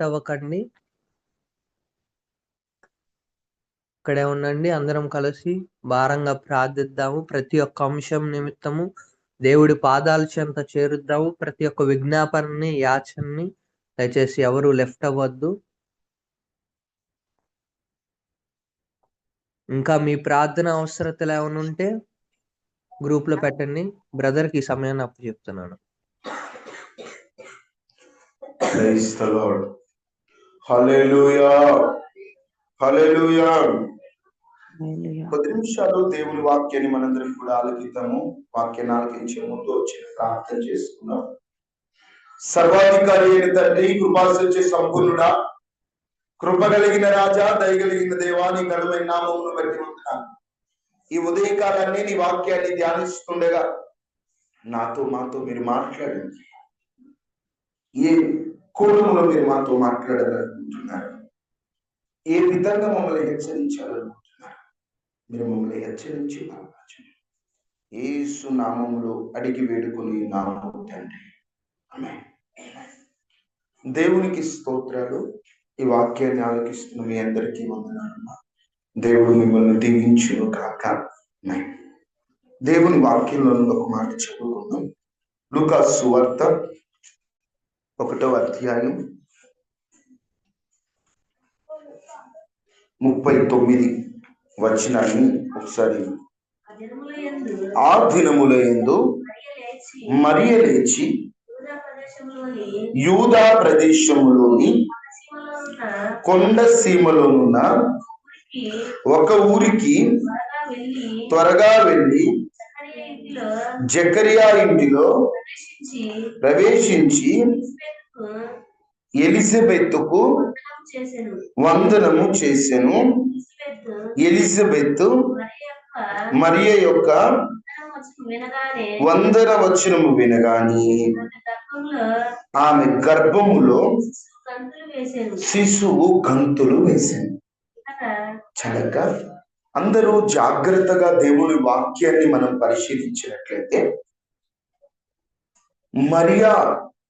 Left అవ్వకండి. ఇక్కడే ఉండండి. అందరం కలిసి భారంగా ప్రార్థిద్దాము. ప్రతి ఒక్క అంశం నిమిత్తము దేవుడి పాదాల చెంత చేరుద్దాము. ప్రతి ఒక్క విజ్ఞాపనని, యాచనని దయచేసి ఎవరు లెఫ్ట్ అవ్వద్దు. ఇంకా మీ ప్రార్థన అవసరతలు ఏమైనా ఉంటే గ్రూప్ లో పెట్టండి. బ్రదర్ కి సమయాన్ని అప్పు చెప్తున్నాను. Praise the Lord. Hallelujah. Hallelujah. కొద్ది నిమిషాలు దేవుని వాక్యాన్ని మనందరం కూడా ఆలకిద్దాము. వాక్యాన్ని ఆలకించే ముందు వచ్చిన ప్రార్థన చేసుకున్నాం. సర్వాధికారి అయిన తండ్రి, కృపాసత్య సంపూర్ణుడా, కృప కలిగిన రాజా, దయగలిగిన దేవా, నీ ఘనమైన నామమును బట్టి వందనాలు. ఈ ఉదయకాలాన్ని నీ వాక్యాన్ని ధ్యానిస్తుండగా మాతో మీరు మాట్లాడండి. ఏ కోణంలో మీరు మాతో మాట్లాడాలనుకుంటున్నారు? ఏ విధంగా మమ్మల్ని హెచ్చరించాలనుకుంటున్నారు? మీరు మమ్మల్ని హెచ్చరించి యేసు నామములో అడిగి వేడుకొని నామము తండ్రి, ఆమేన్. దేవునికి స్తోత్రాలు. ఈ వాక్యాన్ని ఆలకిస్తున్న మీ అందరికీ వందనాలు. దేవుడు మిమ్మల్ని దీవించును కాక. దేవుని వాక్యంలో ఒక మాట చదువుకుందాం. లూకాసు సువార్త 1వ అధ్యాయం 39 వచనాన్ని ఒకసారి. ఆ దినములయందు మరియ లేచి యూదా ప్రదేశములోని కొండ సీమలోనున్న ఒక ఊరికి త్వరగా వెళ్ళి జకరియా ఇంటిలో ప్రవేశించి ఎలిజబెత్తుకు వందనము చేసెను. ఎలిజబెత్ మరియ యొక్క వందన వచనము వినగానే ఆమె గర్భములో శిశువు గంతులు వేసింది. చక్కగా అందరూ జాగ్రత్తగా దేవుని వాక్యాన్ని మనం పరిశీలించినట్లయితే, మరియా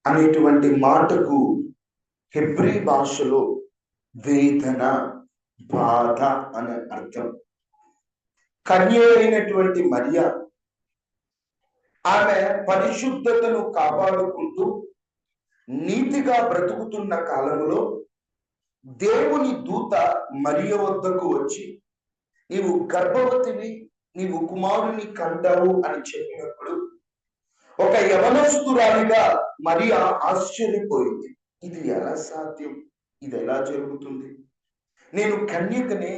అనేటువంటి మాటకు హెబ్రీ భాషలో వేదన, బాధ అనే అర్థం. కన్య అయినటువంటి మరియా ఆమె పరిశుద్ధతను కాపాడుకుంటూ నీతిగా బ్రతుకుతున్న కాలంలో దేవుని దూత మరియ వద్దకు వచ్చి, నీవు గర్భవతివి, నీవు కుమారుని కంటావు అని చెప్పినప్పుడు ఒక యవనస్తురాలిగా మరియా ఆశ్చర్యపోయింది. ఇది ఎలా సాధ్యం? ఇది ఎలా జరుగుతుంది? నేను కన్యకనే,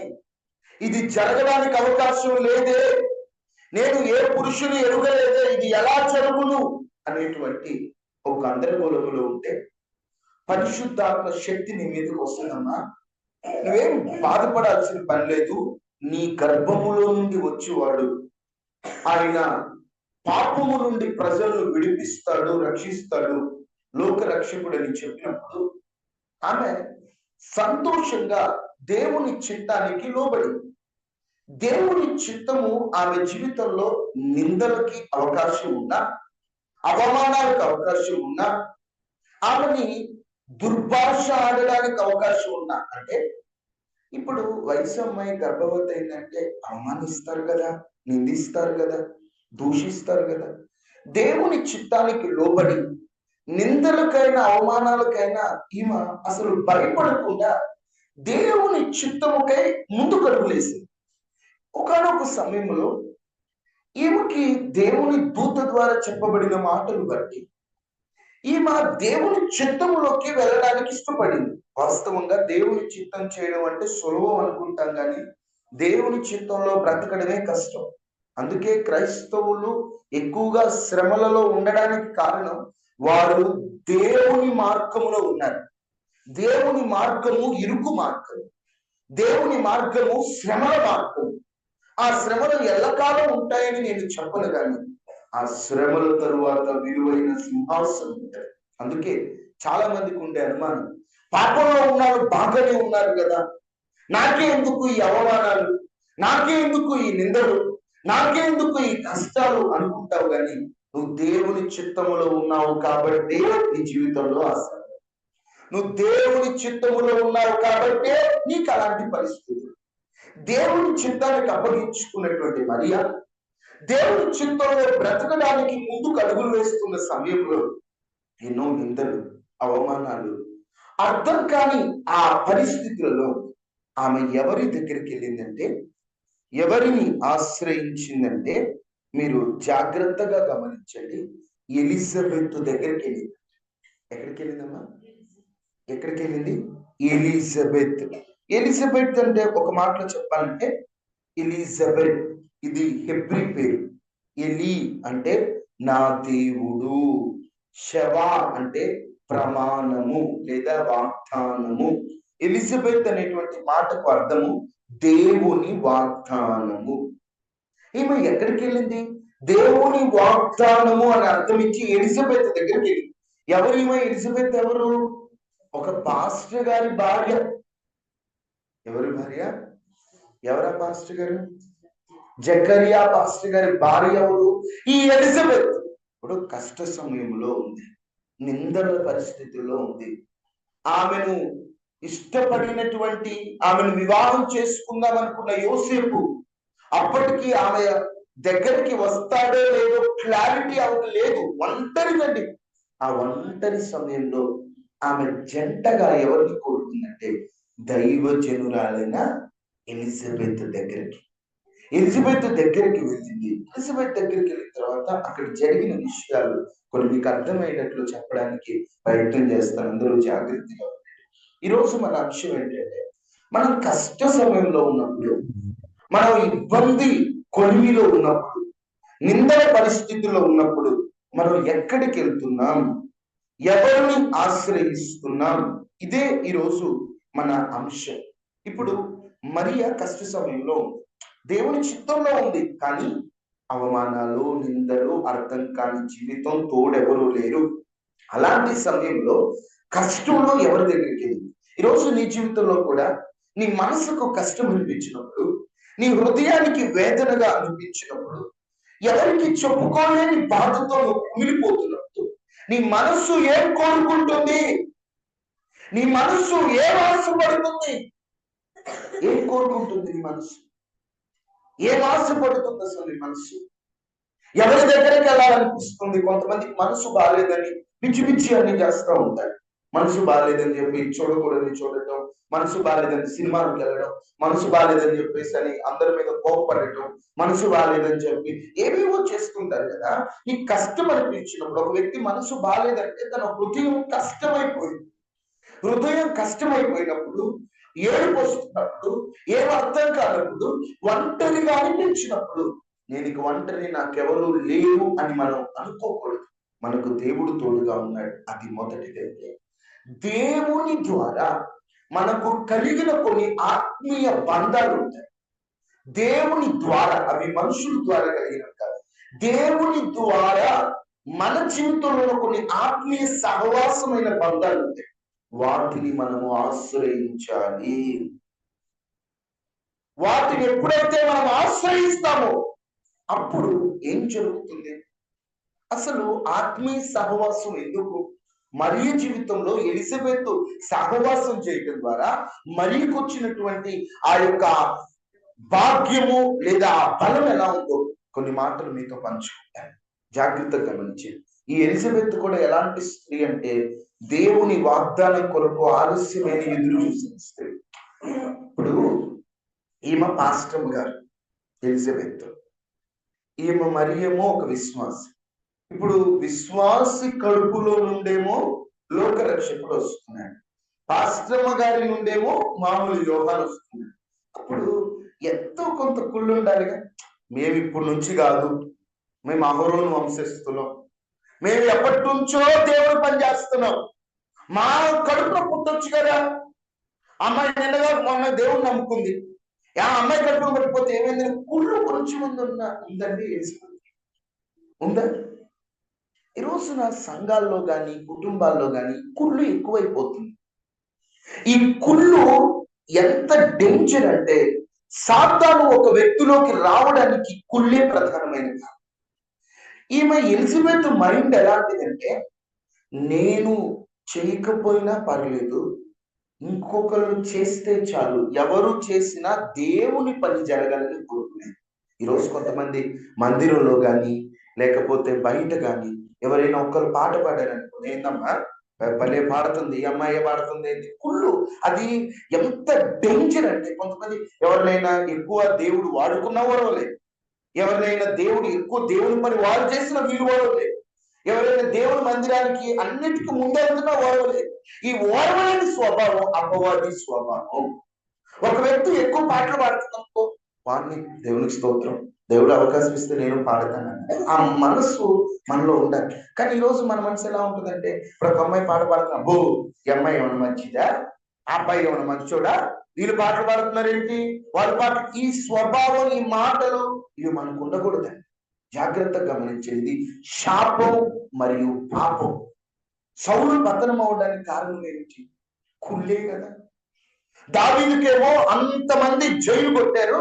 ఇది జరగడానికి అవకాశం లేదే, నేను ఏ పురుషుని ఎరుగలేదే, ఇది ఎలా జరుగును అనేటువంటి ఒక గందరగోళంలో ఉంటే, పరిశుద్ధాత్మ శక్తి నీ మీదకి వస్తుందమ్మా, నువ్వేం బాధపడాల్సిన పని లేదు, నీ గర్భములో నుండి వచ్చేవాడు ఆయన పాపము నుండి ప్రజలను విడిపిస్తాడు, రక్షిస్తాడు, లోక రక్షకుడు అని చెప్పినప్పుడు ఆమె సంతోషంగా దేవుని చిత్తానికి లోబడి, దేవుని చిత్తము ఆమె జీవితంలో నిందలకి అవకాశం ఉన్నా, అవమానాలకు అవకాశం ఉన్నా, ఆమెని దుర్భాష ఆడడానికి అవకాశం ఉన్నా, అంటే ఇప్పుడు వయసు అమ్మాయి గర్భవతి అయిందంటే అవమానిస్తారు కదా, నిందిస్తారు కదా, దూషిస్తారు కదా. దేవుని చిత్తానికి లోబడి నిందలకైనా అవమానాలకైనా ఈమె అసలు భయపడకుండా దేవుని చిత్తముకై ముందుకు అడుగులేసింది. ఒకానొక సమయంలో ఈమెకి దేవుని దూత ద్వారా చెప్పబడిన మాటలు బట్టి ఈమె దేవుని చిత్తములోకి వెళ్ళడానికి ఇష్టపడింది. వాస్తవంగా దేవుని చిత్తం చేయడం అంటే సులభం అనుకుంటాం, కానీ దేవుని చిత్తంలో బ్రతకడమే కష్టం. అందుకే క్రైస్తవులు ఎక్కువగా శ్రమలలో ఉండడానికి కారణం, వారు దేవుని మార్గములో ఉన్నారు. దేవుని మార్గము ఇరుకు మార్గము, దేవుని మార్గము శ్రమల మార్గము. ఆ శ్రమలు ఎల్లకాలం ఉంటాయని నేను చెప్పను, కానీ ఆ శ్రమల తరువాత విలువైన సింహాసనం ఉంటాయి. అందుకే చాలా మందికి ఉండే అనుమానం, పాపంలో ఉన్నారు, బాగానే ఉన్నారు కదా, నాకే ఎందుకు ఈ అవమానాలు, నాకే ఎందుకు ఈ నిందలు, నాకే ఎందుకు ఈ కష్టాలు అనుకుంటావు, కానీ నువ్వు దేవుని చిత్తములో ఉన్నావు కాబట్టి నీ జీవితంలో ఆశ. నువ్వు దేవుని చిత్తములో ఉన్నావు కాబట్టే నీకు అలాంటి పరిస్థితులు. దేవుని చిత్తానికి అప్పగించుకున్నటువంటి మరియా దేవుని చిత్తంలో బ్రతకడానికి ముందుకు అడుగులు వేస్తున్న సమయంలో ఎన్నో నిందలు, అవమానాలు, అర్థం కాని ఆ పరిస్థితులలో ఆమె ఎవరి దగ్గరికి వెళ్ళిందంటే, ఎవరిని ఆశ్రయించిందంటే, మీరు జాగ్రత్తగా గమనించండి, ఎలిజబెత్ దగ్గరికి వెళ్ళింది. ఎక్కడికి వెళ్ళిందమ్మా? ఎక్కడికి వెళ్ళింది? ఎలిజబెత్. ఎలిజబెత్ అంటే ఒక మాటలో చెప్పాలంటే, ఎలిజబెత్ ఇది హెబ్రీ పేరు. ఎలి అంటే నా దేవుడు, శవా అంటే ప్రమాణము లేదా వాగ్దానము. ఎలిజబెత్ అనేటువంటి మాటకు అర్థము దేవుని వాగ్దానము. ఈమె ఎక్కడికి వెళ్ళింది? దేవుని వాగ్దానము అని అర్థం ఇచ్చి ఎలిజబెత్ దగ్గరికి వెళ్ళింది. ఎవరు ఈమె? ఎలిజబెత్ ఎవరు? ఒక పాస్టర్ గారి భార్య. ఎవరి భార్య? ఎవరా పాస్టర్ గారు? జకరియా పాస్టర్ గారి భార్య ఎవరు? ఈ ఎలిజబెత్. ఇప్పుడు కష్ట సమయంలో ఉంది, నిందల పరిస్థితుల్లో ఉంది. ఆమెను ఇష్టపడినటువంటి, ఆమెను వివాహం చేసుకుందాం అనుకున్న యోసేపు అప్పటికి ఆమె దగ్గరికి వస్తాడో లేదో క్లారిటీ ఆమెకు లేదు. ఒంటరిదండి. ఆ ఒంటరి సమయంలో ఆమె జంటగా ఎవరిని కోరుకుందంటే దైవజనురాలైన ఎలిజబెత్ దగ్గరికి. ఎలిజబెత్ దగ్గరికి వెళ్ళింది. ఎలిజబెత్ దగ్గరికి వెళ్ళిన తర్వాత అక్కడ జరిగిన విషయాలు కొన్ని మీకు అర్థమయ్యేటట్లు చెప్పడానికి ప్రయత్నం చేస్తాను. అందరూ జాగ్రత్తగా ఉండండి. ఈరోజు మన అంశం ఏంటంటే, మనం కష్ట సమయంలో ఉన్నప్పుడు, మనం ఇబ్బంది కొలిమిలో ఉన్నప్పుడు, నిందల పరిస్థితుల్లో ఉన్నప్పుడు మనం ఎక్కడికి వెళ్తున్నాం, ఎవరిని ఆశ్రయిస్తున్నాం, ఇదే ఈరోజు మన అంశం. ఇప్పుడు మరియా కష్ట సమయంలో ఉంది, దేవుని చిత్తంలో ఉంది, కానీ అవమానాలు, నిందలు, అర్థం కాని జీవితం, తోడెవరు లేరు. అలాంటి సమయంలో కష్టంలో ఎవరి దగ్గరికి వెళ్ళింది? ఈరోజు నీ జీవితంలో కూడా నీ మనసుకు కష్టం అనిపించినప్పుడు, నీ హృదయానికి వేదనగా అనిపించినప్పుడు, ఎవరికి చెప్పుకోలేని బాధతో కుమిలిపోతున్నప్పుడు, నీ మనస్సు ఏం కోరుకుంటుంది? నీ మనస్సు ఏం ఆశపడుతుంది? ఏం కోరుకుంటుంది నీ మనస్సు? ఏం ఆశపడుతుంది అసలు నీ మనస్సు? ఎవరి దగ్గరికి వెళ్ళాలనిపిస్తుంది? కొంతమందికి మనసు బాగాలేదని పిచ్చి పిచ్చి అన్ని చేస్తూ ఉంటారు. మనసు బాగాలేదని చెప్పి చూడకూడదని చూడటం, మనసు బాగాలేదని సినిమాలకు వెళ్ళడం, మనసు బాగాలేదని చెప్పేసి అని అందరి మీద కోపపడటం, మనసు బాగాలేదని చెప్పి ఏమేమో చేస్తుంటారు కదా. ఈ కష్టం అనిపించినప్పుడు, ఒక వ్యక్తి మనసు బాగాలేదంటే తన హృదయం కష్టమైపోయింది. హృదయం కష్టమైపోయినప్పుడు, ఏడుపు వస్తున్నప్పుడు, ఏం అర్థం కానప్పుడు, ఒంటరిగా అనిపించినప్పుడు, నేను ఇక ఒంటరి, నాకెవరు లేరు అని మనం అనుకోకూడదు. మనకు దేవుడు తోడుగా ఉన్నాడు. అది మొదటిదైతే, దేవుని ద్వారా మనకు కలిగిన కొన్ని ఆత్మీయ బంధాలు ఉంటాయి. దేవుని ద్వారా, అవి మనుషుల ద్వారా కలిగిన కాదు. దేవుని ద్వారా మన జీవితంలో కొన్ని ఆత్మీయ సహవాసమైన బంధాలు ఉంటాయి. వాటిని మనము ఆశ్రయించాలి. వాటిని ఎప్పుడైతే మనం ఆశ్రయిస్తామో అప్పుడు ఏం జరుగుతుంది? అసలు ఆత్మీయ సహవాసం ఎందుకు? మరియ జీవితంలో ఎలిజబెత్ సహవాసం చేయడం ద్వారా మరియకు వచ్చినటువంటి ఆ యొక్క భాగ్యము లేదా ఆ బలం ఎలా ఉందో కొన్ని మాటలు మీతో పంచుకుంటాను. జాగ్రత్తగా గమనించండి. ఈ ఎలిజబెత్ కూడా ఎలాంటి స్త్రీ అంటే, దేవుని వాగ్దానం కొరకు ఆలస్యమైన ఎదురు చూసిన స్త్రీ. ఇప్పుడు ఈమె పాస్టర్ గారు ఎలిజబెత్, ఈమె మరియేమో ఒక విశ్వాసి. ఇప్పుడు విశ్వాసి కడుపులో నుండేమో లోక రక్షకుడు వస్తున్నాడు, పాస్టమ్మ గారి నుండేమో మామూలు యోహాను వస్తున్నాడు. అప్పుడు ఎంతో కొంత కుళ్ళు ఉండాలిగా. మేము ఇప్పటి నుంచి కాదు, మేము అహరోను వంశస్థులం, మేము ఎప్పటి నుంచో దేవుడు పని చేస్తున్నాం, మా కడుపులో పుట్టొచ్చు కదా. అమ్మాయి నిన్నగా మొన్న దేవుడు నమ్ముకుంది, ఆ అమ్మాయి కడుపులో పడిపోతే ఏమైంది? కుళ్ళు కొంచెం ఉందండి, ఉందా? ఈరోజు నా సంఘాల్లో కానీ కుటుంబాల్లో కానీ కుళ్ళు ఎక్కువైపోతుంది. ఈ కుళ్ళు ఎంత డేంజర్ అంటే, సాతాను ఒక వ్యక్తిలోకి రావడానికి కుళ్ళే ప్రధానమైనది. ఈమె ఎలిజబెత్ మైండ్ ఎలాంటిదంటే, నేను చేయకపోయినా పర్లేదు, ఇంకొకరు చేస్తే చాలు, ఎవరు చేసినా దేవుని పని జరగాలని కోరుకునేది. ఈరోజు కొంతమంది మందిరంలో కానీ లేకపోతే బయట కానీ ఎవరైనా ఒక్కరు పాట పాడారనుకో, ఏందమ్మా భలే పాడుతుంది, ఈ అమ్మాయి పాడుతుంది ఏంటి కుళ్ళు. అది ఎంత డేంజర్ అంటే, కొంతమంది ఎవరినైనా ఎక్కువ దేవుడు వాడుకున్న ఓడవలేదు, ఎవరినైనా దేవుడు ఎక్కువ దేవుని పని వారు చేసిన వీళ్ళు ఓడవలేదు, ఎవరైనా దేవుని మందిరానికి అన్నిటికీ ముందెళ్తున్నా ఓడవలేదు. ఈ ఓడవలేని స్వభావం అపవాది స్వభావం. ఒక వ్యక్తి ఎక్కువ పాటలు పాడుతున్నాకో వాడిని దేవునికి స్తోత్రం, దేవుడు అవకాశం ఇస్తే నేను పాడతానంటే ఆ మనసు మనలో ఉండాలి. కానీ ఈరోజు మన మనసు ఎలా ఉంటుందంటే, ఇప్పుడు ఒక అమ్మాయి పాట పాడుతున్నా, బో ఈ అమ్మాయి ఏమైనా మంచిదా, ఆ అబ్బాయి ఏమైనా మంచోడా, వీళ్ళు పాటలు పాడుతున్నారు ఏంటి, వాళ్ళ పాటలు, ఈ స్వభావం, ఈ మాటలు ఇవి మనకు ఉండకూడదండి. జాగ్రత్తగా గమనించేది శాపం మరియు పాపం. సౌలు పతనం అవడానికి కారణం ఏమిటి? కుళ్ళే కదా. దావీదుకేమో అంతమంది జైలు కొట్టారు,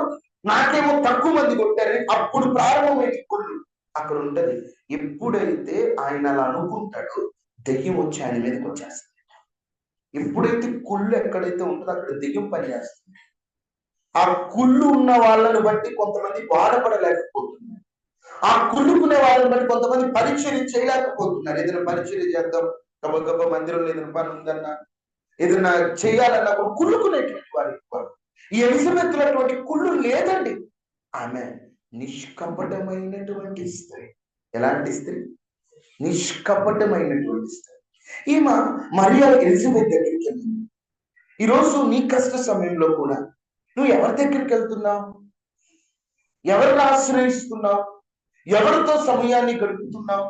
నాకేమో తక్కువ మంది కొట్టారు, అప్పుడు ప్రారంభమైంది కుళ్ళు. అక్కడ ఉంటది, ఎప్పుడైతే ఆయన అలా అనుకుంటాడో దెయ్యం వచ్చి ఆయన మీదకి వచ్చేస్తుంది. ఎప్పుడైతే కుళ్ళు ఎక్కడైతే ఉంటుందో అక్కడ దెయ్యం పనిచేస్తుంది. ఆ కుళ్ళు ఉన్న వాళ్ళని బట్టి కొంతమంది బాధపడలేకపోతున్నారు, ఆ కుళ్ళుకునే వాళ్ళని బట్టి కొంతమంది పరిచర్య చేయలేకపోతున్నారు. ఏదైనా పరిచర్య చేద్దాం, గొప్ప మందిరంలో ఏదైనా పని ఉందన్నా, ఏదైనా చేయాలన్నా కూడా కుళ్ళుకునేటువంటి వారు ఎక్కువ. ఈ ఎలిజబెత్తులటువంటి కుళ్ళు లేదండి. ఆమె నిష్కపటమైనటువంటి స్త్రీ. ఎలాంటి స్త్రీ? నిష్కపటమైనటువంటి స్త్రీ. ఈమె మరియా ఎలిజబెత్ దగ్గరికి వెళ్ళింది. ఈరోజు నీ కష్ట సమయంలో కూడా నువ్వు ఎవరి దగ్గరికి వెళ్తున్నావు? ఎవరిని ఆశ్రయిస్తున్నావు? ఎవరితో సమయాన్ని గడుపుతున్నావు?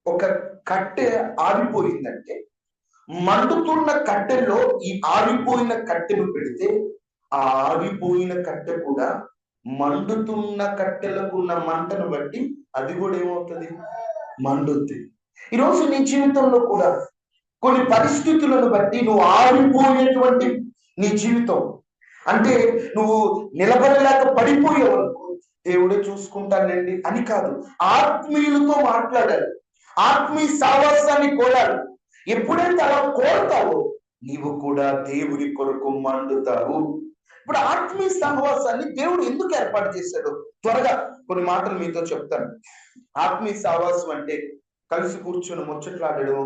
ఒక కట్టె ఆరిపోయిందంటే మండుతున్న కట్టెల్లో ఈ ఆరిపోయిన కట్టెను పెడితే ఆ ఆరిపోయిన కట్టె కూడా మండుతున్న కట్టెలకు ఉన్న మంటను బట్టి అది కూడా ఏమవుతుంది? మండుద్ది. ఈరోజు నీ జీవితంలో కూడా కొన్ని పరిస్థితులను బట్టి నువ్వు ఆరిపోయేటువంటి నీ జీవితం, అంటే నువ్వు నిలబడలేక పడిపోయావు అనుకో, దేవుడే చూసుకుంటానండి అని కాదు, ఆత్మీయులతో మాట్లాడాలి, ఆత్మీయ సావాసాన్ని కోరాలి. ఎప్పుడైతే అలా కోరుతావో నీవు కూడా దేవుని కొరకు మండుతావు. ఇప్పుడు ఆత్మీయ సహవాసాన్ని దేవుడు ఎందుకు ఏర్పాటు చేశాడు? త్వరగా కొన్ని మాటలు మీతో చెప్తాను. ఆత్మీయ సహవాసం అంటే కలిసి కూర్చొని ముచ్చట్లాడడం,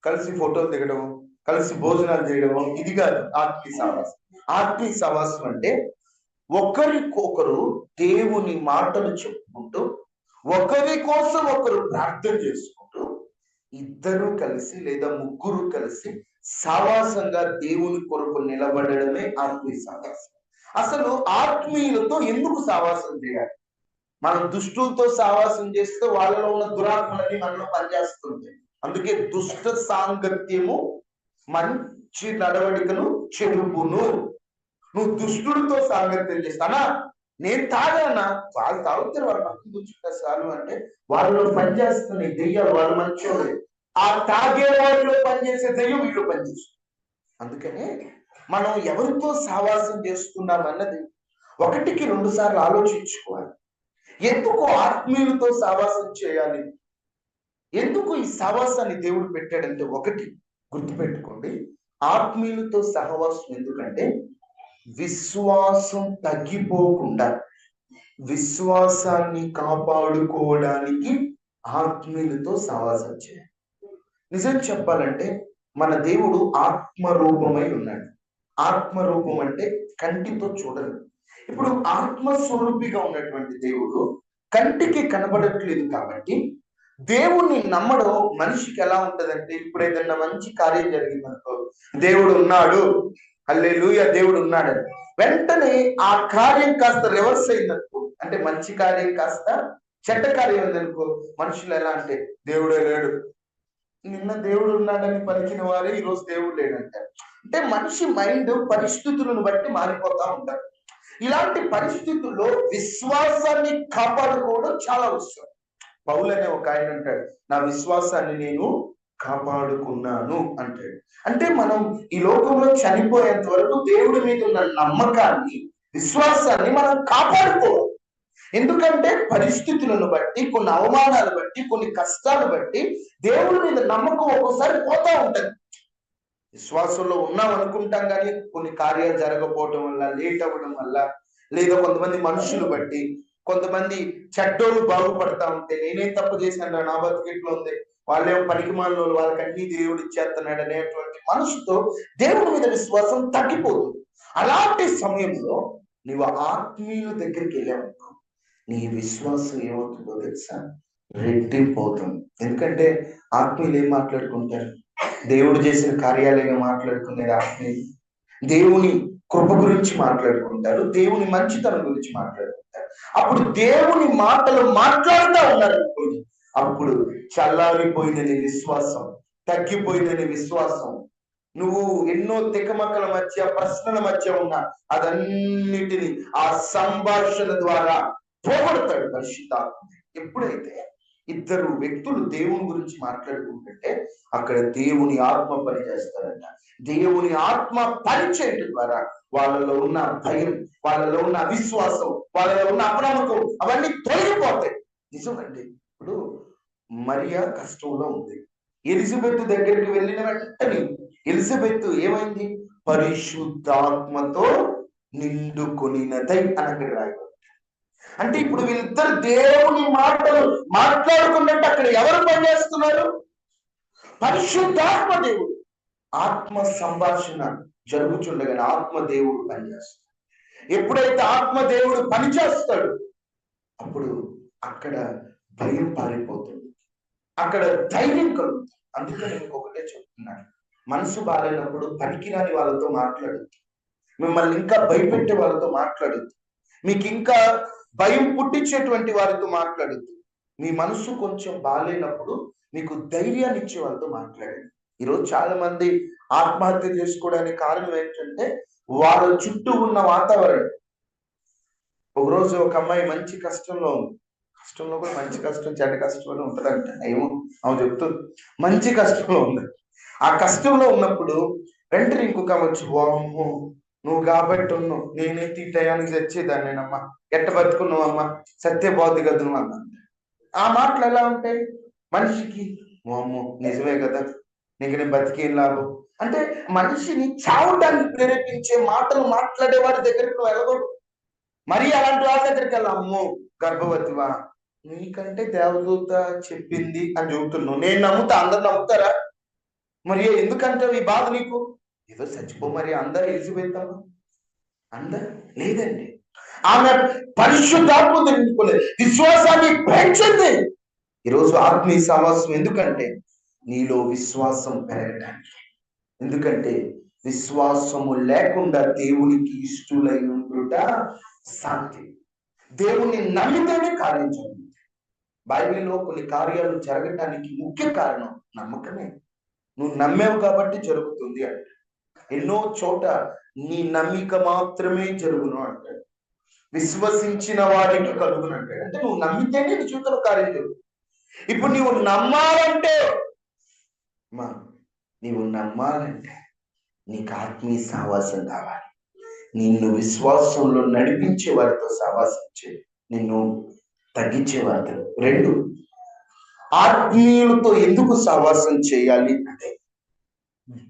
కలిసి ఫోటోలు దిగడం, కలిసి భోజనాలు చేయడం, ఇది కాదు ఆత్మీయ సహవాసం. ఆత్మీయ సహవాసం అంటే ఒకరికొకరు దేవుని మాటలు చెప్పుకుంటూ, ఒకరి కోసం ఒకరు ప్రార్థన చేసుకుంటూ, ఇద్దరు కలిసి లేదా ముగ్గురు కలిసి సావాసంగా దేవుని కొరకు నిలబడడమే ఆత్మీయ సావాసం. అసలు ఆత్మీయులతో ఎందుకు సావాసం చేయాలి? మనం దుష్టులతో సావాసం చేస్తే వాళ్ళలో ఉన్న దురాత్మలన్నీ మనలో పనిచేస్తుంటాయి. అందుకే దుష్ట సాంగత్యము మంచి నడవడికను చెడుపును. నువ్వు దుష్టుడితో సాంగత్యం చేస్తానా, నేను తాగానా, వాళ్ళు తాగుతారు, వాళ్ళు పక్కన కూర్చుంటారు చాలు అంటే వాళ్ళలో పనిచేస్తున్నాయి దెయ్యాలు, వాళ్ళు మంచోళ్ళు. ఆ తాగే వాళ్ళలో పనిచేసే దెయ్యం వీళ్ళు పనిచేస్తుంది. అందుకనే మనం ఎవరితో సావాసం చేస్తున్నాం అన్నది ఒకటికి 2 సార్లు ఆలోచించుకోవాలి. ఎందుకు ఆత్మీయులతో సావాసం చేయాలి? ఎందుకు ఈ సావాసాన్ని దేవుడు పెట్టాడంటే, ఒకటి గుర్తుపెట్టుకోండి, ఆత్మీయులతో సహవాసం ఎందుకంటే విశ్వాసం తగ్గిపోకుండా విశ్వాసాన్ని కాపాడుకోవడానికి ఆత్మీయులతో సహవాసం చేయాలి. నిజం చెప్పాలంటే మన దేవుడు ఆత్మరూపమై ఉన్నాడు. ఆత్మరూపం అంటే కంటితో చూడదు. ఇప్పుడు ఆత్మస్వరూపిగా ఉన్నటువంటి దేవుడు కంటికి కనబడట్లేదు కాబట్టి దేవుణ్ణి నమ్మడం మనిషికి ఎలా ఉంటదంటే, ఇప్పుడు ఏదన్నా మంచి కార్యం జరిగిందనుకో, దేవుడు ఉన్నాడు, హల్లెలూయా దేవుడు ఉన్నాడని వెంటనే ఆ కార్యం కాస్త రివర్స్ అయిందనుకో, అంటే మంచి కార్యం కాస్త చెడ్డ కార్యం అయిందనుకో, మనుషులు ఎలా అంటే దేవుడే లేడు, నిన్న దేవుడు ఉన్నాడని పలికిన వారే ఈరోజు దేవుడు లేడంటారు. అంటే మనిషి మైండ్ పరిస్థితులను బట్టి మారిపోతా ఉంటారు. ఇలాంటి పరిస్థితుల్లో విశ్వాసాన్ని కాపాడుకోవడం చాలా అవసరం. పౌలు అనే ఒక ఆయన అంటాడు, నా విశ్వాసాన్ని నేను కాపాడుకున్నాను అంటాడు. అంటే మనం ఈ లోకంలో చనిపోయేంత వరకు దేవుడి మీద ఉన్న నమ్మకాన్ని, విశ్వాసాన్ని మనం కాపాడుకోవాలి. ఎందుకంటే పరిస్థితులను బట్టి, కొన్ని అవమానాలు బట్టి, కొన్ని కష్టాలు బట్టి దేవుడి మీద నమ్మకం ఒక్కోసారి పోతా ఉంటది. విశ్వాసంలో ఉన్నాం అనుకుంటాం కానీ కొన్ని కార్యాలు జరగకపోవటం వల్ల, లేట్ అవ్వడం వల్ల, లేదా కొంతమంది మనుషులు బట్టి, కొంతమంది చెడ్డోళ్ళు బాగుపడతా ఉంటే నేనే తప్పు చేశాను, నా బతికిట్లో ఉంది, వాళ్ళేమో పనికిమాలిన వాళ్ళు, వాళ్ళకి అన్ని దేవుడు ఇచ్చేస్తున్నాడు అనేటువంటి మనసుతో దేవుడి మీద విశ్వాసం తగ్గిపోతుంది. అలాంటి సమయంలో నీవు ఆత్మీయుల దగ్గరికి వెళ్ళావనుకో, నీ విశ్వాసం ఏమవుతుందో తెలుసా? రెట్టింపు అవుతుంది. ఎందుకంటే ఆత్మీయులు ఏం మాట్లాడుకుంటారు? దేవుడు చేసిన కార్యాలయంగా మాట్లాడుకునేది ఆత్మీయులు. దేవుని కృప గురించి మాట్లాడుకుంటారు, దేవుని మంచితనం గురించి మాట్లాడుకుంటారు. అప్పుడు దేవుని మాటలు మాట్లాడుతూ ఉన్నారు అనుకోండి, అప్పుడు చల్లారిపోయిందని విశ్వాసం, తగ్గిపోయిందని విశ్వాసం, నువ్వు ఎన్నో తికమక్కల మధ్య, ప్రశ్నల మధ్య ఉన్న అదన్నిటిని ఆ సంభాషణ ద్వారా పోగొడతాడు పరిశుద్ధాత్మ. ఎప్పుడైతే ఇద్దరు వ్యక్తులు దేవుని గురించి మాట్లాడుకుంటుంటే అక్కడ దేవుని ఆత్మ పనిచేస్తారంట. దేవుని ఆత్మ పనిచేయడం ద్వారా వాళ్ళలో ఉన్న భయం, వాళ్ళలో ఉన్న అవిశ్వాసం, వాళ్ళలో ఉన్న అపనమ్మకం అవన్నీ తొలగిపోతాయి. నిజమండి. ఇప్పుడు మరియా కష్టంలో ఉంది. ఎలిజబెత్ దగ్గరికి వెళ్ళిన వెంటనే ఎలిజబెత్ ఏమైంది? పరిశుద్ధాత్మతో నిండుకొనినదై అని అక్కడ రాయబడింది. అంటే ఇప్పుడు వీళ్ళిద్దరు దేవుని మాటలు మాట్లాడుకున్నట్టు అక్కడ ఎవరు పనిచేస్తున్నారు? పరిశుద్ధాత్మ దేవుడు. ఆత్మ సంభాషణ జరుగుతుండగానే ఆత్మ దేవుడు పనిచేస్తాడు. ఎప్పుడైతే ఆత్మ దేవుడు పనిచేస్తాడు అప్పుడు అక్కడ భయం పారిపోతుంది, అక్కడ ధైర్యం కలుగుతుంది. అందుకని ఇంకొకటే చెప్తున్నాను, మనసు బాగాలేనప్పుడు పనికిరాని వాళ్ళతో మాట్లాడద్దు, మిమ్మల్ని ఇంకా భయపెట్టే వాళ్ళతో మాట్లాడద్దు, మీకు ఇంకా భయం పుట్టించేటువంటి వారితో మాట్లాడద్దు. మీ మనసు కొంచెం బాగాలేనప్పుడు మీకు ధైర్యాన్ని ఇచ్చే వాళ్ళతో మాట్లాడండి. ఈరోజు చాలా మంది ఆత్మహత్య చేసుకోవడానికి కారణం ఏంటంటే వాళ్ళ చుట్టూ ఉన్న వాతావరణం. ఒకరోజు ఒక అమ్మాయి మంచి కష్టంలో ఉంది, కష్టంలో కూడా మంచి కష్టం చెడ్డ కష్టంలో ఉంటుందంట, ఏమో ఆమె చెప్తుంది, మంచి కష్టంలో ఉంది. ఆ కష్టంలో ఉన్నప్పుడు వెంటనే ఇంకొక వచ్చి, వామ్మో నువ్వు కాబట్టి ఉన్నావు, నేనైతే ఈ టయానికి చచ్చేదాన్నేనమ్మా, ఎట్ట బతుకున్నావు అమ్మా, సత్యబోధి కదా నువ్వు అన్నా. ఆ మాటలు ఎలా ఉంటాయి మనిషికి? వామ్మో నిజమే కదా, నీకు నేను బతికేం లాభం అంటే మనిషిని చావడానికి ప్రేరేపించే మాటలు మాట్లాడే వాడి దగ్గరికి నువ్వు వెళ్ళకూడదు. మరి అలాంటి వాళ్ళ దగ్గరికి వెళ్ళా, అమ్మో గర్భవతివా, నీకంటే దేవదూత చెప్పింది అని చెబుతున్నావు, నేను నమ్ముతా, అందరు నమ్ముతారా? మరి ఎందుకంటే ఈ బాధ నీకు? ఏదో చచ్చిపో మరి అందరు ఎలిసిపోతాము అందరు లేదండి. ఆమె పరిశుద్ధాత్మ తెలుసుకునే విశ్వాసాన్ని పెంచింది. ఈరోజు ఆత్మీయ సహవాసం ఎందుకంటే నీలో విశ్వాసం పెరగడానికి. ఎందుకంటే విశ్వాసము లేకుండా దేవునికి ఇష్టలై ఉండుట సాధ్యం. దేవుణ్ణి నమ్మితేనే కార్యం జరుగుతుంది. బైబిల్లో కొన్ని కార్యాలు జరగటానికి ముఖ్య కారణం నమ్మకమే. నువ్వు నమ్మేవు కాబట్టి జరుగుతుంది అంటే. ఎన్నో చోట నీ నమ్మిక మాత్రమే జరుగును అంటాడు, విశ్వసించిన వారికి కలుగును అంటాడు. అంటే నువ్వు నమ్మితేనే నీ జీవితంలో కార్యం జరుగుతుంది. ఇప్పుడు నీవు నమ్మాలంటే నీవు నమ్మాలంటే నీకు ఆత్మీయ సహవాసం కావాలి. నిన్ను విశ్వాసంలో నడిపించే వారితో సహవాసం చేయి, నిన్ను తగ్గించే వారితో. రెండు, ఆత్మీయులతో ఎందుకు సహవాసం చేయాలి అంటే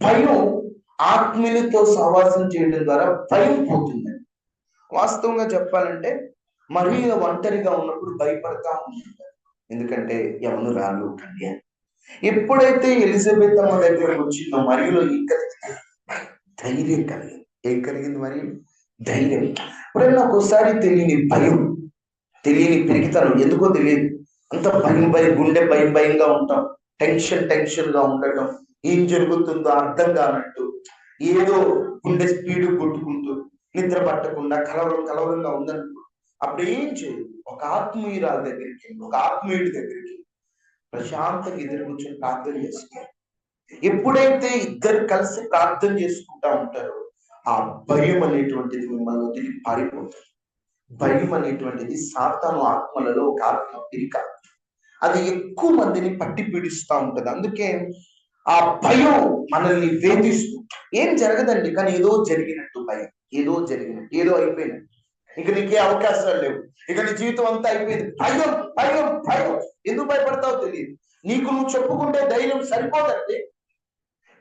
భయం. ఆత్మీయులతో సహవాసం చేయడం ద్వారా భయం పోతుందని. వాస్తవంగా చెప్పాలంటే మరియ ఒంటరిగా ఉన్నప్పుడు భయపడతా ఉంటుంది. ఎందుకంటే ఎవరు రాలు కన్య. ఎప్పుడైతే ఎలిజబెత్ అమ్మ దగ్గరకు వచ్చిందో మరియలో ఇంకా ధైర్యం కలిగింది. ఏం కలిగింది? మరి ధైర్యం. ఎప్పుడైనా ఒక్కోసారి తెలియని భయం, తెలియని పెరిగితనం, ఎందుకో తెలియదు, అంత భయం గుండె భయంగా ఉంటాం, టెన్షన్ గా ఉండటం, ఏం జరుగుతుందో అర్థం కానట్టు, ఏదో గుండె స్పీడ్ కొట్టుకుంటూ, నిద్ర పట్టకుండా కలవరంగా ఉందనుకో. అప్పుడు ఏం చేయదు, ఒక ఆత్మీయురాల దగ్గరికి, ఒక ఆత్మీయుడి దగ్గరికి ప్రశాంతంగా ఎదురు కూర్చొని ప్రార్థన చేస్తారు. ఎప్పుడైతే ఇద్దరు కలిసి ప్రార్థన చేసుకుంటా ఉంటారో ఆ భయం అనేటువంటిది మిమ్మల్ని వదిలి పారిపోతుంది. భయం అనేటువంటిది సాతాను ఆత్మలలో ఒక ఆత్మ పిరిక, అది ఎక్కువ మందిని పట్టి పీడిస్తూ ఉంటది. అందుకే ఆ భయం మనల్ని వేధిస్తూ, ఏం జరగదండి కానీ ఏదో జరిగినట్టు భయం, ఏదో జరిగినట్టు, ఏదో అయిపోయినట్టు. ఇక నీకే అవకాశాలు లేవు, ఇక నీ జీవితం అంతా అయిపోయింది. భయం భయం భయం. ఎందుకు భయపడతావో తెలియదు. నీకు నువ్వు చెప్పుకుంటే ధైర్యం సరిపోదండి.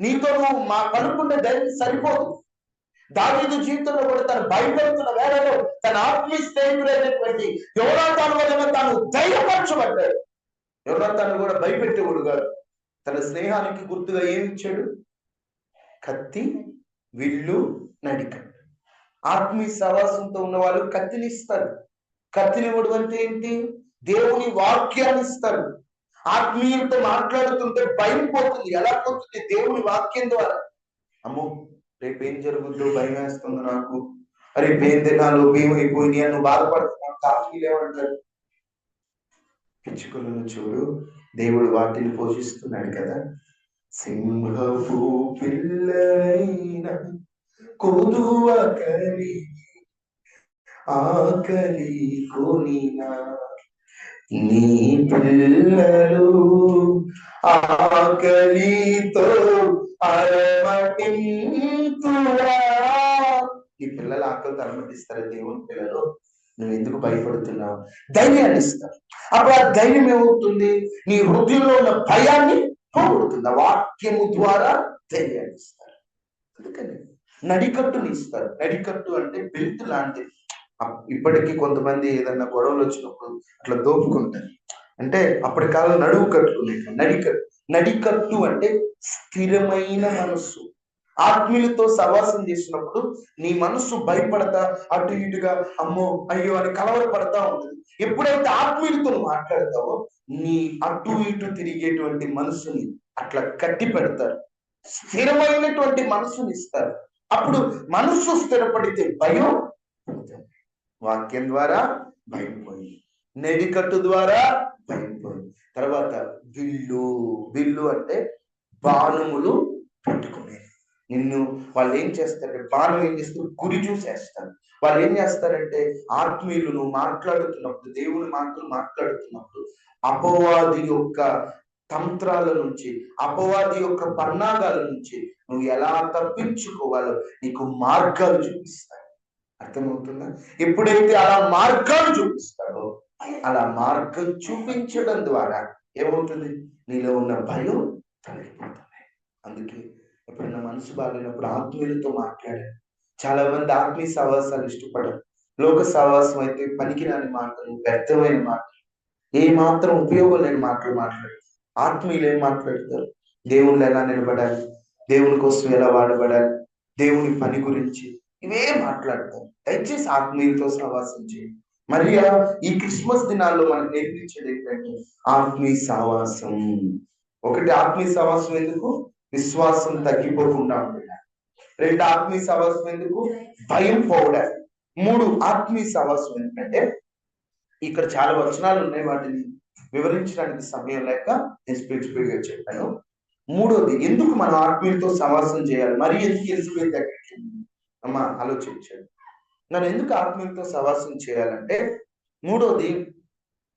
నీతో నువ్వు పలుకుంటే ధైర్యం సరిపోదు. దావీదు జీవితంలో కూడా తను భయపడుతున్న వేళలో తన ఆత్మీయ స్నేహితుడైనటువంటి యోనాతాను వలన తాను ధైర్యపరచబడ్డాడు. యోనాతాను కూడా భయపెట్టేవాడు కాదు. తన స్నేహానికి గుర్తుగా ఏమి ఇచ్చాడు? కత్తి, విల్లు, నడికట్టు. ఆత్మీయ సహవాసంతో ఉన్న వాళ్ళు కత్తిని ఇస్తారు. కత్తినివ్వడం అంటే ఏంటి? దేవుని వాక్యాన్ని ఇస్తారు. ఆత్మీయులతో మాట్లాడుతుంటే భయం పోతుంది. ఎలా పోతుంది? దేవుని వాక్యం ద్వారా. అమ్మో, రేపు ఏం జరుగుతుందో భయం వేస్తుంది నాకు, రేపు ఏం తినాలో భయం అయిపోయింది అని నువ్వు బాధపడుతున్నావు. ఆత్మీయులు ఏమంటారు? పిచ్చుకలను చూడు, దేవుడు వాటిని పోషిస్తున్నాడు కదా. సింహపు పిల్లైన కొదువ కలి ఆకలి కొనినా నీ పిల్లలు ఆకలితో అలమటింతురా. నీ పిల్లల ఆకలితో అలమటిస్తారా దేవుని పిల్లలు? నువ్వు ఎందుకు భయపడుతున్నావు? ధైర్యాన్ని ఇస్తారు. అప్పుడు ఆ ధైర్యం ఏమవుతుంది? నీ హృదయంలో ఉన్న భయాన్ని పోగొడుతుంది. ఆ వాక్యము ద్వారా ధైర్యాన్ని ఇస్తారు. అందుకని నడికట్టుని ఇస్తారు. నడికట్టు అంటే బెల్ట్ లాంటిది. ఇప్పటికీ కొంతమంది ఏదన్నా గొడవలు వచ్చినప్పుడు అట్లా దోపుకుంటారు. అంటే అప్పటి కాలం నడువు కట్టుకునే నడికట్టు. నడికట్టు అంటే స్థిరమైన మనస్సు. ఆత్మీయులతో సహవాసం చేసినప్పుడు నీ మనస్సు భయపడతా, అటు ఇటుగా అమ్మో అయ్యో అని కలవరపడతా ఉంటుంది. ఎప్పుడైతే ఆత్మీయులతో మాట్లాడతావో నీ అటు ఇటు తిరిగేటువంటి మనసుని అట్లా కట్టి పెడతారు. స్థిరమైనటువంటి మనసుని ఇస్తారు. అప్పుడు మనస్సు స్థిరపడితే భయం వాక్యం ద్వారా భయం పోయి, నడికట్టు ద్వారా భయం పోయి. తర్వాత విల్లు. విల్లు అంటే బాణములు పెట్టుకునేది. నిన్ను వాళ్ళు ఏం చేస్తారంటే బాణం ఏం చేస్తారు? గురి చూసేస్తారు. వాళ్ళు ఏం చేస్తారంటే ఆత్మీయులు నువ్వు మాట్లాడుతున్నప్పుడు, దేవుని మాటలు మాట్లాడుతున్నప్పుడు అపవాది యొక్క తంత్రాల నుంచి, అపవాది యొక్క పన్నాగాల నుంచి నువ్వు ఎలా తప్పించుకోవాలో నీకు మార్గాలు చూపిస్తాడు. అర్థమవుతుందా? ఎప్పుడైతే అలా మార్గాలు చూపిస్తాడో, అలా మార్గం చూపించడం ద్వారా ఏమవుతుంది? నీలో ఉన్న భయం తొలగిపోతుంది. అందుకే ఎప్పుడైనా మనసు బాగాలేనప్పుడు ఆత్మీయులతో మాట్లాడారు. చాలా మంది ఆత్మీయ సహవాసాలు ఇష్టపడరు. లోక సహవాసం అయితే పనికిరాని మాటలు, వ్యర్థమైన మాటలు, ఏ మాత్రం ఉపయోగం లేని మాటలు మాట్లాడారు. ఆత్మీయులు ఏం మాట్లాడతారు? దేవుళ్ళు ఎలా నిలబడాలి, దేవుని కోసం ఎలా వాడబడాలి, దేవుని పని గురించి ఇవే మాట్లాడతారు. దయచేసి ఆత్మీయులతో సహవాసం చేయండి. మరియా ఈ క్రిస్మస్ దినాల్లో మనకు నేర్పించేది ఏంటంటే ఆత్మీయ సహవాసం. ఒకటి, ఆత్మీయ సహవాసం ఎందుకు? విశ్వాసం తగ్గిపోకుండా ఉండడం. రెండు, ఆత్మీయ సహవాసం ఎందుకు? భయం పోవడానికి. మూడు, ఆత్మీయ సహవాసం ఎందుకంటే ఇక్కడ చాలా వచనాలు ఉన్నాయి, వాటిని వివరించడానికి సమయం లేక నేను స్పెసిఫిక్ గా చెప్పాను. మూడోది, ఎందుకు మనం ఆత్మీయులతో సహవాసం చేయాలి? మరి ఎందుకు ఎలిజబెత్ దగ్గరికి అమ్మ ఆలోచించాడు, నన్ను ఎందుకు ఆత్మీయులతో సహవాసం చేయాలంటే, మూడోది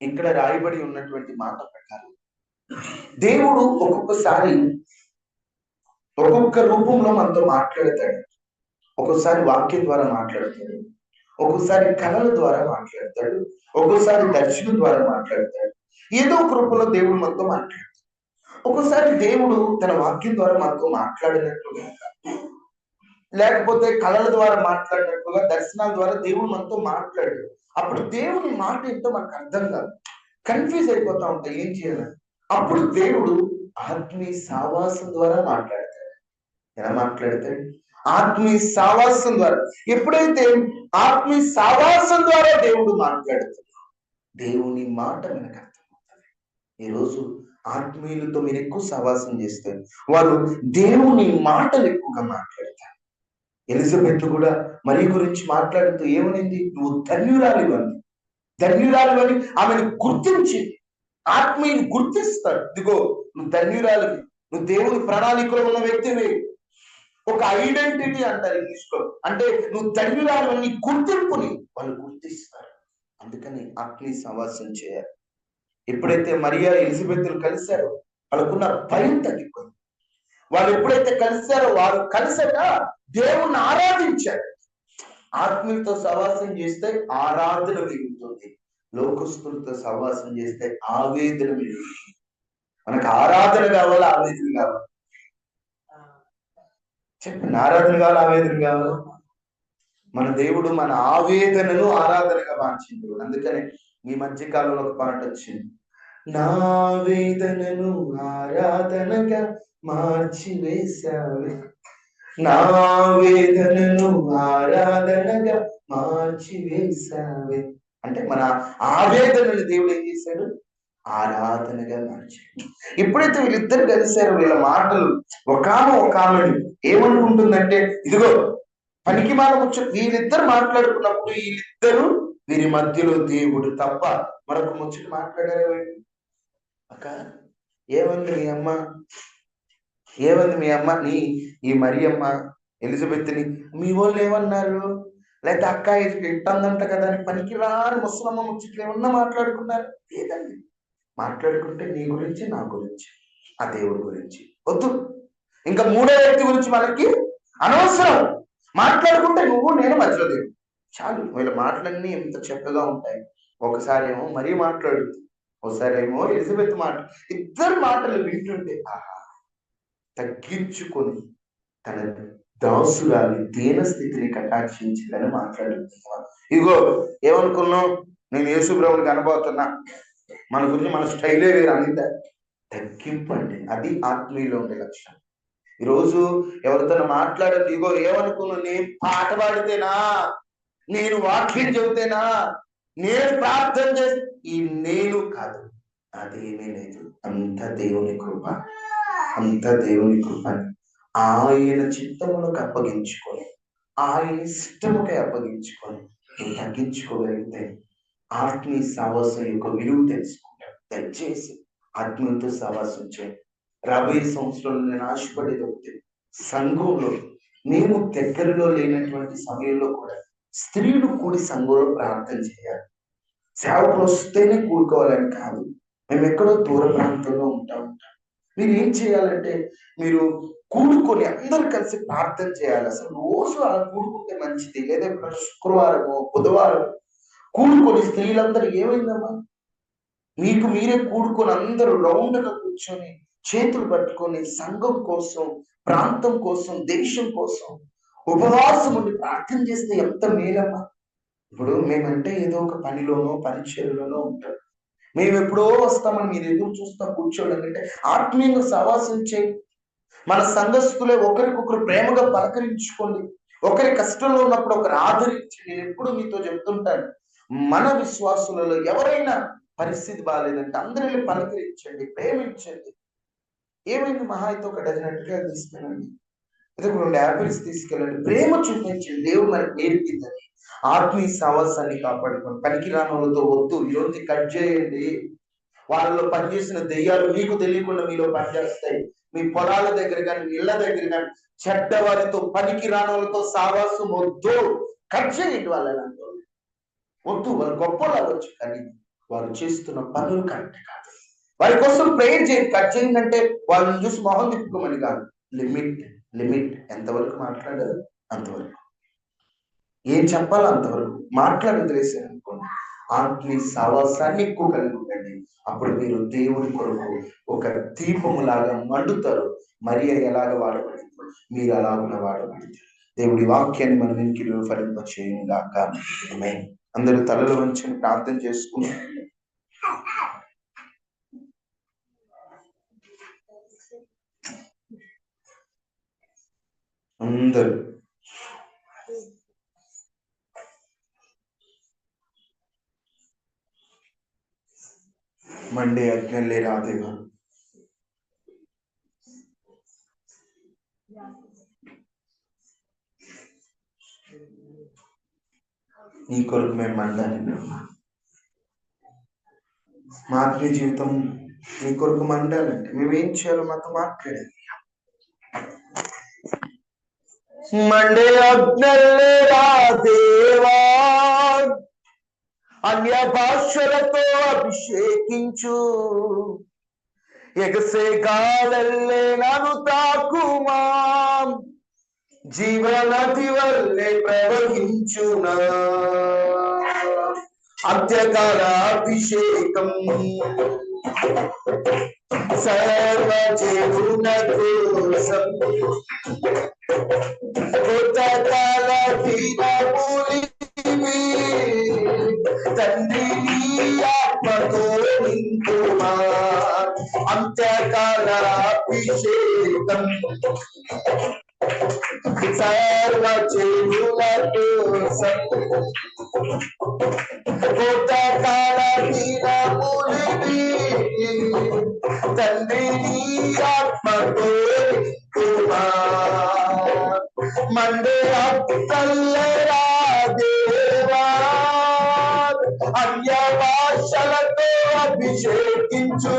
ఇక్కడ రాయబడి ఉన్నటువంటి మాట ప్రకారం దేవుడు ఒక్కొక్కసారి ఒక్కొక్క రూపంలో మనతో మాట్లాడతాడు. ఒక్కొక్కసారి వాక్యం ద్వారా మాట్లాడతాడు, ఒక్కొక్కసారి కళల ద్వారా మాట్లాడతాడు, ఒక్కొక్కసారి దర్శనం ద్వారా మాట్లాడతాడు. ఏదో ఒక రూపంలో దేవుడు మనతో మాట్లాడతాడు. ఒక్కోసారి దేవుడు తన వాక్యం ద్వారా మనతో మాట్లాడినట్లుగా, లేకపోతే కళల ద్వారా మాట్లాడినట్లుగా, దర్శనాల ద్వారా దేవుడు మనతో మాట్లాడాడు. అప్పుడు దేవుని మాట ఏంటో మనకు అర్థం కాదు, కన్ఫ్యూజ్ అయిపోతా ఉంటాయి, ఏం చేయాలి. అప్పుడు దేవుడు ఆత్మీయ సావాసం ద్వారా మాట్లాడతాడు. ఎలా మాట్లాడతాడు? ఆత్మీయ సావాసం ద్వారా. ఎప్పుడైతే ఆత్మీయ సావాసం ద్వారా దేవుడు మాట్లాడుతాడు, దేవుని మాట మనకు అర్థమవుతుంది. ఈరోజు ఆత్మీయులతో మీరు ఎక్కువ సహవాసం చేస్తారు, వారు దేవుని మాటలు ఎక్కువగా మాట్లాడతారు. ఎలిజబెత్ కూడా మరి గురించి మాట్లాడుతూ ఏమనింది? నువ్వు ధన్యురాలివని. ధన్యురాలివని ఆమెను గుర్తించింది. ఆత్మీయుని గుర్తిస్తారు, ఇదిగో నువ్వు ధన్యురాలివి, నువ్వు దేవుని ప్రణాళికలో ఉన్న వ్యక్తివి. ఒక ఐడెంటిటీ అంటారు ఇంగ్లీష్ లో, అంటే నువ్వు ధన్యురాలివని గుర్తింపుని వాళ్ళు గుర్తిస్తారు. అందుకని ఆత్మీయ సహవాసం చేయాలి. ఎప్పుడైతే మరియా ఎలిజబెత్లు కలిశారో వాళ్ళకున్న భయం తగ్గిపోయింది. వాళ్ళు ఎప్పుడైతే కలిశారో వారు కలిసాక దేవుణ్ణి ఆరాధించారు. ఆత్మీయులతో సహవాసం చేస్తే ఆరాధన మిగులుతుంది, లోకస్తులతో సహవాసం చేస్తే ఆవేదన మిగులుతుంది. మనకు ఆరాధన కావాలి, ఆవేదన కావాలి. చెప్పండి, ఆరాధన కావాలి, ఆవేదన కావాలి. మన దేవుడు మన ఆవేదనను ఆరాధనగా మార్చింది. అందుకనే ఈ మధ్య కాలంలో ఒక పాట వచ్చింది, నా వేదనను ఆరాధనగా మార్చి వేశావే, నా వేదనను ఆరాధనగా మార్చి వేశావే. అంటే మన ఆవేదనను దేవుడు ఏం చేశాడు? ఆరాధనగా మార్చాడు. ఎప్పుడైతే వీళ్ళిద్దరు కలిశారో వీళ్ళ మాటలు ఒక ఆమెను ఏమనుకుంటుందంటే, ఇదిగో పనికి మాల ముచ్చట వీళ్ళిద్దరు మాట్లాడుకున్నప్పుడు వీరి మధ్యలో దేవుడు తప్ప మరొక ముచ్చట మాట్లాడారు. అక్క ఏమంది మీ అమ్మ, ఏమంది మీ అమ్మ, ఈ మరియమ్మ ఎలిజబెత్ని మీ వాళ్ళు ఏమన్నారు? లేకపోతే అక్క ఇంటందంట కదా అని పనికి రాని ముసలమ్మ ముచ్చట్లు ఏమన్నా మాట్లాడుకున్నారు? లేదండి. మాట్లాడుకుంటే నీ గురించి, నా గురించి, ఆ దేవుడి గురించి వద్దు. ఇంకా మూడో వ్యక్తి గురించి మనకి అనవసరం. మాట్లాడుకుంటే నువ్వు నేను మధ్యలో దేవుడు చాలు. వీళ్ళ మాటలన్నీ ఎంత చక్కగా ఉంటాయి. ఒకసారి ఏమో మరీ మాట్లాడుతుంది, ఒకసారి ఏమో ఎలిజబెత్ ఇద్దరు మాటలు వింటుంటే ఆహా, తగ్గించుకొని తన దాసురాలి దీన స్థితిని కటాక్షించిందని మాట్లాడుతున్నా. ఇగో ఏమనుకున్నావు, నేను యేసుప్రభుని కనబోతున్నా, మన గురించి మన స్టైలే వేరు. అంత తగ్గింపు అండి, అది ఆత్మీయులో ఉండే లక్షణం. ఈరోజు ఎవరితో మాట్లాడండి, ఇగో ఏమనుకున్నావు, నేను పాట పాడితేనా, నేను వాక్యం చెబితేనా, నేను ప్రార్థన చేస్తే, ఈ నేను కాదు, అదేమీ లేదు. అంత దేవుని కృప, అంత దేవుని కృప. ఆయన చిత్తములకు అప్పగించుకొని, ఆయన ఇష్టముకై అప్పగించుకొని తగ్గించుకోగలిగితే ఆత్మీయ సహవాసం యొక్క విలువ తెలుసుకుంటాం. దయచేసి ఆత్మీయులతో సహవాసం చేయండి. రాబోయే సంవత్సరంలో నేను ఆశపడేది ఒకటి, సంఘంలో మేము దగ్గరలో లేనటువంటి సమయంలో కూడా స్త్రీలు కూడి సంఘంలో ప్రార్థన చేయాలి. సేవకులు వస్తేనే కూడుకోవాలని కాదు, మేము ఎక్కడో దూర ప్రాంతంలో ఉంటాం. మీరు ఏం చేయాలంటే, మీరు కూడుకొని అందరు కలిసి ప్రార్థన చేయాలి. అసలు రోజు అలా కూడుకుంటే మంచిది. లేదా శుక్రవారము, బుధవారం కూడుకొని స్త్రీలందరూ ఏమైందమ్మా, మీకు మీరే కూడుకొని అందరూ రౌండ్గా కూర్చొని చేతులు పట్టుకొని సంఘం కోసం, ప్రాంతం కోసం, దేశం కోసం ఉపవాసం ఉండి ప్రార్థన చేస్తే ఎంత మేలమ్మా. ఇప్పుడు మేమంటే ఏదో ఒక పనిలోనో పరిచయలోనో ఉంటాం, మేము ఎప్పుడో వస్తామని మీరు ఎదురు చూస్తా కూర్చోవడం అంటే ఆత్మీయంగా సహవాసం చేయి. మన సంఘస్థులే ఒకరికొకరు ప్రేమగా పలకరించుకోండి. ఒకరి కష్టంలో ఉన్నప్పుడు ఒకరు ఆదరించి. నేను ఎప్పుడు మీతో చెప్తుంటాను, మన విశ్వాసులలో ఎవరైనా పరిస్థితి బాగాలేదంటే అందరిని పలకరించండి, ప్రేమించండి. ఏమైంది, మహా అయితే ఒక డజన్ అరటికాయలు తీసుకెళ్ళండి, లేదా 2 యాపిల్స్ తీసుకెళ్ళండి, ప్రేమ చూపించండి. దేవుడు మనకి నేర్పిందని ఆత్మీయ సహవాసాన్ని కాపాడుకోండి. పనికి రానులతో వద్దు. ఈరోజు కట్ చేయండి. వాళ్ళలో పనిచేసిన దెయ్యాలు మీకు తెలియకుండా మీలో పనిచేస్తాయి. మీ పొలాల దగ్గర కానీ, ఇళ్ల దగ్గర కానీ చెడ్డవారితో, పనికి రానులతో సహవాసం వద్దు. కట్ చేయండి. వాళ్ళని వద్దు. వాళ్ళు గొప్ప అవ్వచ్చు, కానీ వారు చేస్తున్న పనులు కరెక్ట్ కాదు. వారి కోసం ప్రేయర్ చేయండి. కట్ చేయండి అంటే వాళ్ళని చూసి మొహం తిప్పుకోమని కాదు. లిమిట్ ఎంతవరకు మాట్లాడారు అంతవరకు, ఏం చెప్పాలో అంతవరకు మాట్లాడి వదిలేశారు అనుకోండి. ఆత్మీయ సహవాసాన్ని ఎక్కువ కలిగి ఉండండి. అప్పుడు మీరు దేవుడి కొరకు ఒక దీపము లాగా మండుతారు. మరియ ఎలాగ వాడబడింది, మీరు అలాగ వాడబడింది. దేవుడి వాక్యాన్ని మనం ఇంటిలో ఫలింప చేయంగాక. ఆమేన్. అందరూ తలలు వంచి ప్రార్థన చేసుకుని అందరూ మండే అజ్ఞలే రాదేవా, నీ కొరకు మేము మండాలి. మా ఆత్మీయ జీవితం నీ కొరకు మండాలంటే మేమేం చేయాలో మాతో మాట్లాడాలి. మండే అజ్ఞలే రాదేవా, అన్య భాషలతో అభిషేకించు, ఎగసే గాలల్లే నన్ను తాకుమా, జీవనది వల్లే ప్రవహించునా అంత్యకాల అభిషేకం సర్వ జీవుల కోసం కొత్తకాల దినములివి తండ్రి నీ ఆత్మతో నింపుమా అంత్యకాల అభిషేకం సర్వ జీవుల కోసం కొత్తకాల దినములివి తండ్రి నీ ఆత్మతో నింపుమా మండే అత్తల్లరా దేవా అన్య భాషలతో అభిషేకించు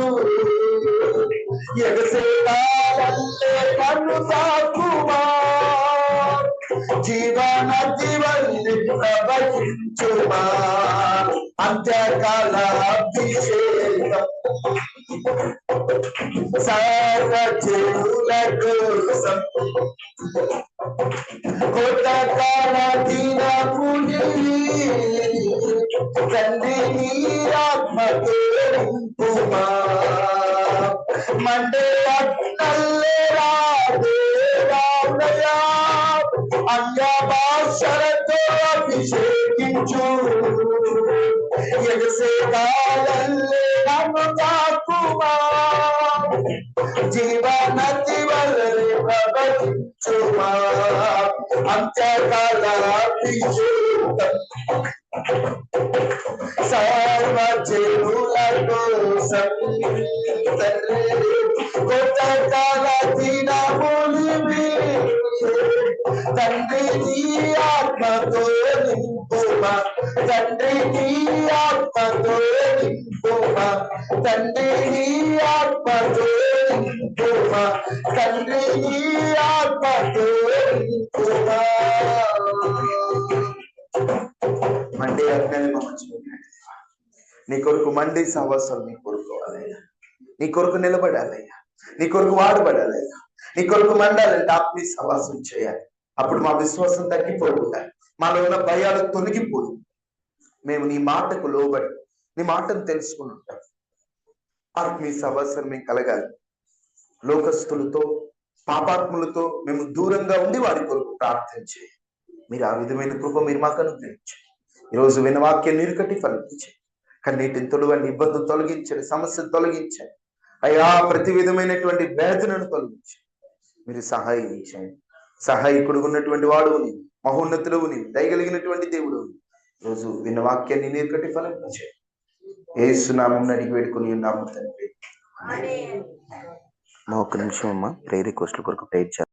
ఎగసేవాలల్లే కన్ను తాకుమా జీవనది వల్లే ప్రవహించుమా అంత్యకాల అభిషేకం సర్వ జీవుల కోసం కొత్తకాల దినములివి తండ్రి నీ ఆత్మతో నింపుమా మండే అన్నల్లేరా దేవాలయా అన్య భాషలతో అభిషేకించు ఎగసే కాలల్లే నన్ను తాకుమా జీవనది వల్లే ప్రవహించుమా అంత్యకాల అభిషేకం సర్వ జీవుల కోసం కొత్తకాల దినములివి తండ్రి నీ ఆత్మతో నింపుమా తండ్రి నీ ఆత్మతో నింపుమా తండ్రి నీ ఆత్మతో నింపుమా తండ్రి నీ ఆత్మతో నింపుమా మండే అజ్ఞాని నీ కొరకు మండే సహవాసం నీ కోరుకోవాలయ్యా నీ కొరకు నిలబడాలయ్యా నీ కొరకు వాడబడాలయ్యా నీ కొరకు మండాలంటే ఆత్మీయ సహవాసం చేయాలి అప్పుడు మా విశ్వాసం తగ్గిపోకుండా మాలో ఉన్న భయాలు తొలగిపోయి మేము నీ మాటకు లోబడి నీ మాటను తెలుసుకుని ఉంటాం ఆత్మీయ సహవాసం మేము కలగాలి లోకస్తులతో పాపాత్ములతో మేము దూరంగా ఉండి వారి కొరకు ప్రార్థన చేయాలి మీరు ఆ విధమైన కృప మీరు మాకు అనుగ్రహించండి ఈరోజు విన్న వాక్యం నీరు కట్టి ఫలించండి కన్నీటిని తొలగండి ఇబ్బందులు తొలగించండి సమస్యలు తొలగించండి అయ్యా ప్రతి విధమైనటువంటి వేదనను తొలగించండి మీరు సహాయం చేయండి సహాయకుడు ఉన్నటువంటి వాడు మహోన్నతుడు దయగలిగినటువంటి దేవుడు ఈరోజు విన్న వాక్యాన్ని నీరు కట్టి ఫలించండి యేసు నామమున అడిగి వేడుకొని ఉన్నాము తండ్రి. ఒక్క నిమిషం అమ్మా ప్రేయర్ రిక్వెస్ట్ల కొరకు ప్రేయర్ చేద్దాం.